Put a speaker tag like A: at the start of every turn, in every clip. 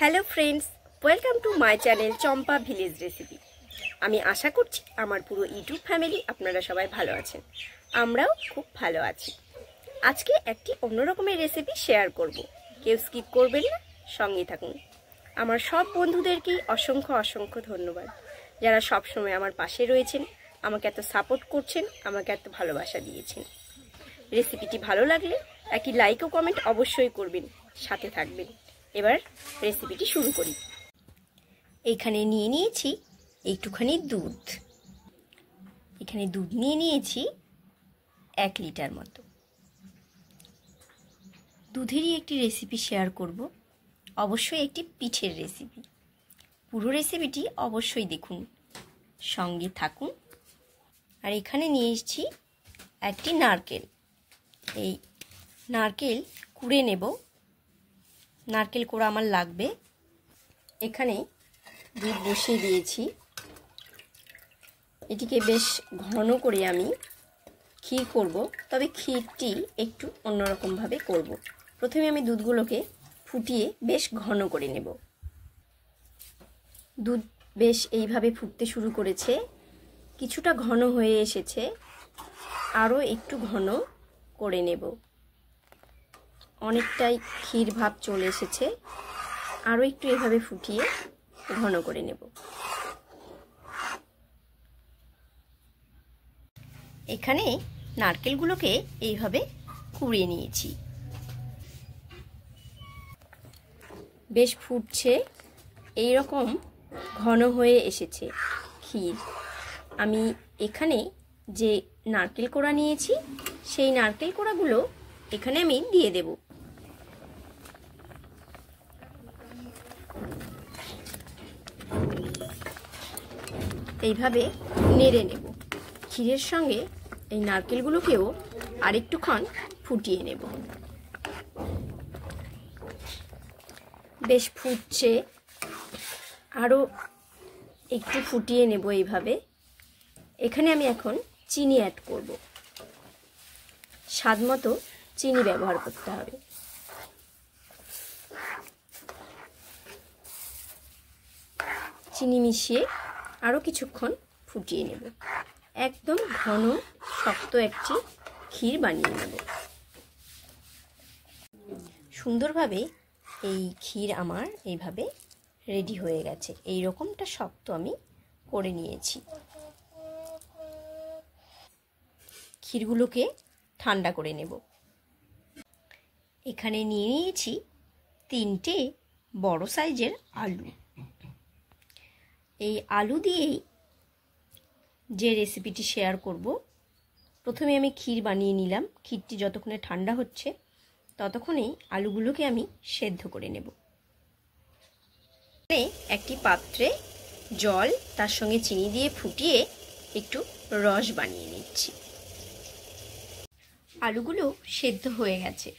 A: Hello friends, welcome to my channel Champa village recipe. আমি আশা করছি আমার পুরো ইউটিউব ফ্যামিলি আপনারা সবাই ভালো আছেন। আমরাও খুব ভালো আছি। আজকে একটি অন্যরকমের রেসিপি শেয়ার করব, কেউ স্কিপ করবেন না, সঙ্গে থাকুন। আমার সব বন্ধুদেরকেই অসংখ্য অসংখ্য ধন্যবাদ, যারা সবসময় আমার পাশে রয়েছেন, আমাকে এত সাপোর্ট করছেন, আমাকে এত ভালোবাসা দিয়েছেন। রেসিপিটি ভালো লাগলে একটি লাইক ও কমেন্ট অবশ্যই করবেন, সাথে থাকবেন। এবার রেসিপিটি শুরু করি। এখানে নিয়ে নিয়েছি একটুখানি দুধ। এখানে দুধ নিয়ে নিয়েছি 1 লিটার মতো। দুধেরই একটি রেসিপি শেয়ার করব, অবশ্যই একটি পিঠের রেসিপি। পুরো রেসিপিটি অবশ্যই দেখুন, সঙ্গে থাকুন। আর এখানে নিয়ে এসেছি একটি নারকেল। এই নারকেল কুড়ে নেব, নারকেল কোড়া আমার লাগবে। এখানে দুধ বসিয়ে দিয়েছি, এটিকে বেশ ঘন করে আমি ক্ষীর করব, তবে ক্ষীরটি একটু অন্যরকমভাবে করব। প্রথমে আমি দুধগুলোকে ফুটিয়ে বেশ ঘন করে নেব। দুধ বেশ এইভাবে ফুটতে শুরু করেছে, কিছুটা ঘন হয়ে এসেছে, আরও একটু ঘন করে নেব। অনেকটাই ক্ষীর ভাব চলে এসেছে, আরও একটু এভাবে ফুটিয়ে ঘন করে নেব। এখানে নারকেলগুলোকে এইভাবে কুড়িয়ে নিয়েছি, বেশ ফুটছে, এই রকম ঘন হয়ে এসেছে ক্ষীর। আমি এখানে যে নারকেল কোড়া নিয়েছি, সেই নারকেল কোড়াগুলো এখানে আমি দিয়ে দেব। এইভাবে নেড়ে নেব। ক্ষীরের সঙ্গে এই নারকেলগুলোকেও আরেকটুক্ষণ ফুটিয়ে নেব। বেশ ফুটছে, আরও একটু ফুটিয়ে নেব এইভাবে। এখানে আমি এখন চিনি অ্যাড করব। স্বাদ মতো চিনি ব্যবহার করতে হবে। চিনি মিশিয়ে আরও কিছুক্ষণ ফুটিয়ে নেব। একদম ঘন শক্ত একটি ক্ষীর বানিয়ে নেব। সুন্দরভাবে এই ক্ষীর আমার এইভাবে রেডি হয়ে গেছে। এই রকমটা শক্ত আমি করে নিয়েছি। ক্ষীরগুলোকে ঠান্ডা করে নেব। এখানে নিয়ে নিয়েছি 3টে বড় সাইজের আলু। এই আলু দিয়েই যে রেসিপিটি শেয়ার করব, প্রথমে আমি ক্ষীর বানিয়ে নিলাম। ক্ষীরটি যতক্ষণে ঠান্ডা হচ্ছে ততক্ষণেই আলুগুলোকে আমি সেদ্ধ করে নেব। একটি পাত্রে জল, তার সঙ্গে চিনি দিয়ে ফুটিয়ে একটু রস বানিয়ে নিচ্ছি। আলুগুলো সেদ্ধ হয়ে গেছে।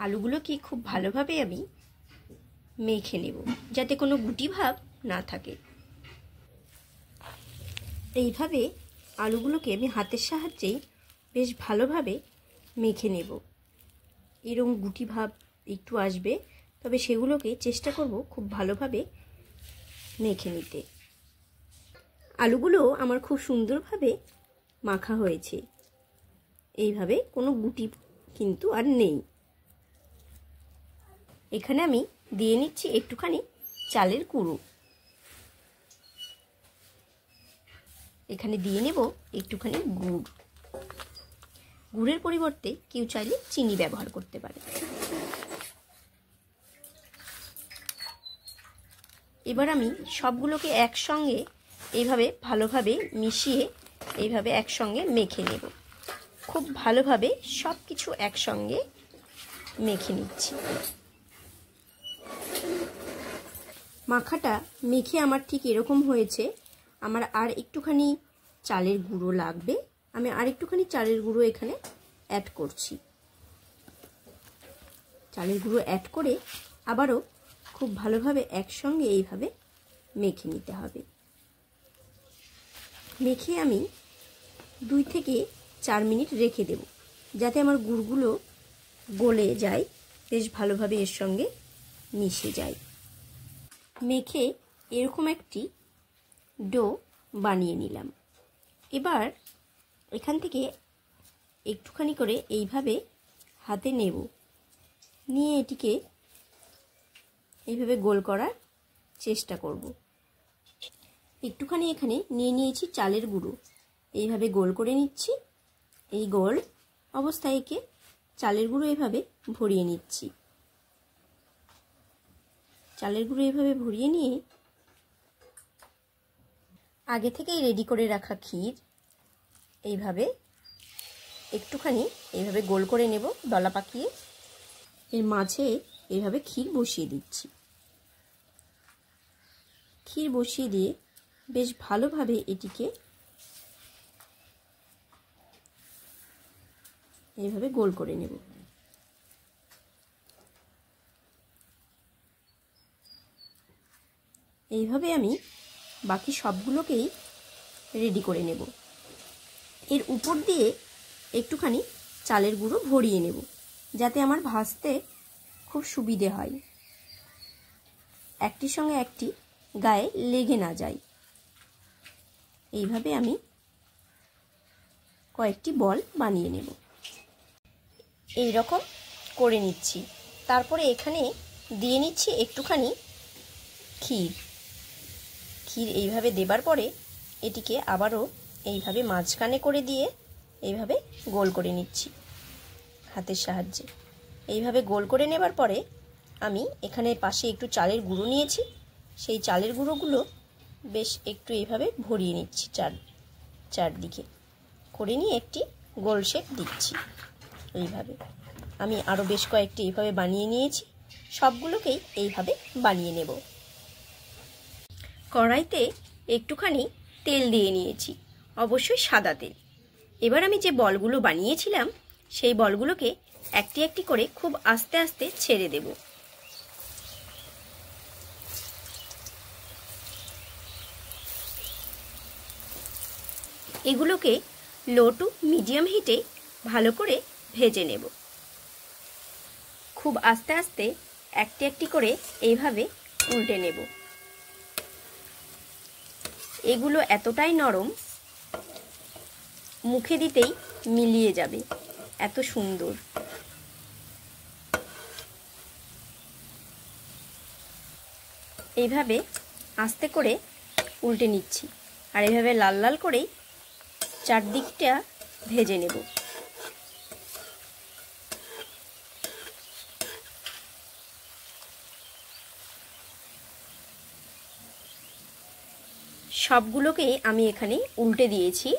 A: আলুগুলোকে খুব ভালোভাবে আমি মেখে নেব, যাতে কোনো গুটি ভাব না থাকে। এইভাবে আলুগুলোকে আমি হাতের সাহায্যেই বেশ ভালোভাবে মেখে নেব। এরকম গুটি ভাব একটু আসবে, তবে সেগুলোকে চেষ্টা করব খুব ভালোভাবে মেখে নিতে। আলুগুলো আমার খুব সুন্দরভাবে মাখা হয়েছে। এইভাবে কোনো গুটি কিন্তু আর নেই। এখানে আমি দিয়ে নিচ্ছি একটুখানি চালের গুঁড়ো। এখানে দিয়ে নেব একটুখানি গুড়। গুড়ের পরিবর্তে কেউ চাইলে চিনি ব্যবহার করতে পারে। এবার আমি সবগুলোকে একসঙ্গে এইভাবে ভালোভাবে মিশিয়ে এইভাবে একসঙ্গে মেখে নেব। খুব ভালোভাবে সব কিছু একসঙ্গে মেখে নিচ্ছি। মাখাটা মেখে আমার ঠিক এরকম হয়েছে। আমার আর একটুখানি চালের গুঁড়ো লাগবে। আমি আর একটুখানি চালের গুঁড়ো এখানে অ্যাড করছি। চালের গুঁড়ো অ্যাড করে আবারও খুব ভালোভাবে একসঙ্গে এইভাবে মেখে নিতে হবে। মেখে আমি 2 থেকে 4 মিনিট রেখে দেব, যাতে আমার গুড়গুলো গলে যায়, বেশ ভালোভাবে এর সঙ্গে মিশে যায়। মেখে এরকম একটি ডো বানিয়ে নিলাম। এবার এখান থেকে একটুখানি করে এইভাবে হাতে নেব, নিয়ে এটিকে এইভাবে গোল করার চেষ্টা করব। একটুখানি এখানে নিয়ে নিয়েছি চালের গুঁড়ো, এইভাবে গোল করে নিচ্ছি। এই গোল অবস্থায় একে চালের গুঁড়ো এভাবে ভরিয়ে নিচ্ছি। চালের গুঁড়ো এভাবে ভরিয়ে নিয়ে আগে থেকেই রেডি করে রাখা ক্ষীর এইভাবে একটুখানি এইভাবে গোল করে নেব, দলা পাকিয়ে এর মাঝে এইভাবে ক্ষীর বসিয়ে দিচ্ছি। ক্ষীর বসিয়ে দিয়ে বেশ ভালোভাবে এটিকে এইভাবে গোল করে নেব। এইভাবে আমি বাকি সবগুলোকেই রেডি করে নেব। এর উপর দিয়ে একটুখানি চালের গুঁড়ো ভরিয়ে নেব, যাতে আমার ভাজতে খুব সুবিধে হয়, একটির সঙ্গে একটি গায়ে লেগে না যায়। এইভাবে আমি কয়েকটি বল বানিয়ে নেব। এই রকম করে নিচ্ছি। তারপরে এখানে দিয়ে নিচ্ছি একটুখানি ক্ষীর। ক্ষীর এইভাবে দেবার পরে এটিকে আবারও এইভাবে মাঝখানে করে দিয়ে এইভাবে গোল করে নিচ্ছি হাতের সাহায্যে। এইভাবে গোল করে নেবার পরে আমি এখানে পাশে একটু চালের গুঁড়ো নিয়েছি, সেই চালের গুঁড়োগুলো বেশ একটু এইভাবে ভরিয়ে নিচ্ছি চারদিকে করে নিয়ে একটি গোল শেপ দিচ্ছি। এইভাবে আমি আরও বেশ কয়েকটি এইভাবে বানিয়ে নিয়েছি, সবগুলোকেই এইভাবে বানিয়ে নেব। কড়াইতে একটুখানি তেল দিয়ে নিয়েছি, অবশ্যই সাদা তেল। এবার আমি যে বলগুলো বানিয়েছিলাম সেই বলগুলোকে একটি একটি করে খুব আস্তে আস্তে ছেড়ে দেব। এগুলোকে লো টু মিডিয়াম হিটে ভালো করে ভেজে নেব। খুব আস্তে আস্তে একটি একটি করে এইভাবে উল্টে নেব। এগুলো এতটাই নরম, মুখে দিতেই মিলিয়ে যাবে, এত সুন্দর। এইভাবে আস্তে করে উল্টে নিচ্ছি, আর এইভাবে লাল লাল করেই চারদিকটা ভেজে নেব। সবগুলোকে আমি এখানে উল্টে দিয়েছি।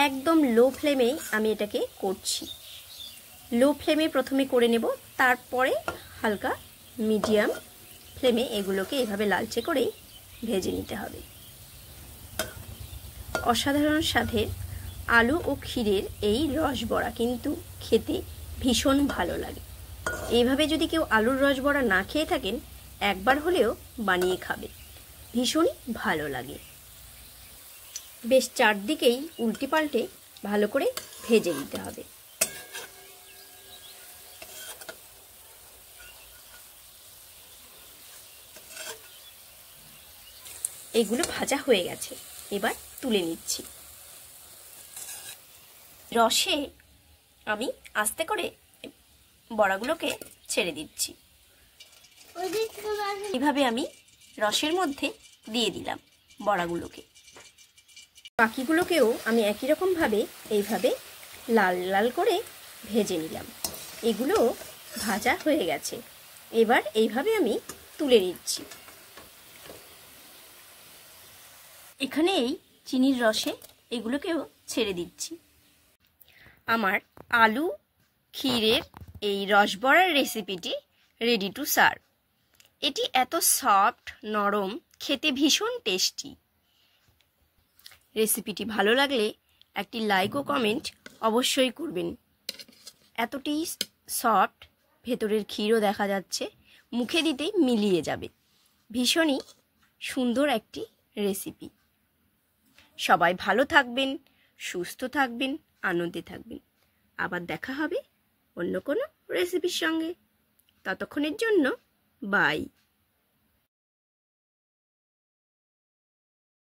A: একদম লো ফ্লেমেই আমি এটাকে করছি। লো ফ্লেমে প্রথমে করে নেব, তারপরে হালকা মিডিয়াম ফ্লেমে এগুলোকে এভাবে লালচে করেই ভেজে নিতে হবে। অসাধারণ স্বাদের আলু ও ক্ষীরের এই রসবড়া কিন্তু খেতে ভীষণ ভালো লাগে। এইভাবে যদি কেউ আলুর রসবড়া না খেয়ে থাকেন, একবার হলেও বানিয়ে খাবে, ভীষণই ভালো লাগে। বেশ চারদিকেই উল্টে পাল্টে ভালো করে ভেজে নিতে হবে। এগুলো ভাজা হয়ে গেছে, এবার তুলে নিচ্ছি। রসে আমি আস্তে করে বড়াগুলোকে ছেড়ে দিচ্ছি। এভাবে আমি রসের মধ্যে দিয়ে দিলাম বড়াগুলোকে। বাকিগুলোকেও আমি একই রকমভাবে এইভাবে লাল লাল করে ভেজে নিলাম। এগুলো ভাজা হয়ে গেছে, এবার এইভাবে আমি তুলে নিচ্ছি। এখানে এই চিনির রসে এগুলোকেও ছেড়ে দিচ্ছি। আমার আলু ক্ষীরের এই রসবড়ার রেসিপিটি রেডি টু সার্ভ। এটি এত সফট, নরম, খেতে ভীষণ টেস্টি। রেসিপিটি ভালো লাগলে একটি লাইক ও কমেন্ট অবশ্যই করবেন। এতটি সফট, ভেতরের ক্ষীরও দেখা যাচ্ছে, মুখে দিতেই মিলিয়ে যাবে। ভীষণই সুন্দর একটি রেসিপি। সবাই ভালো থাকবেন, সুস্থ থাকবেন, আনন্দে থাকবেন। আবার দেখা হবে অন্য কোনো রেসিপির সঙ্গে। ততক্ষণের জন্য বাই।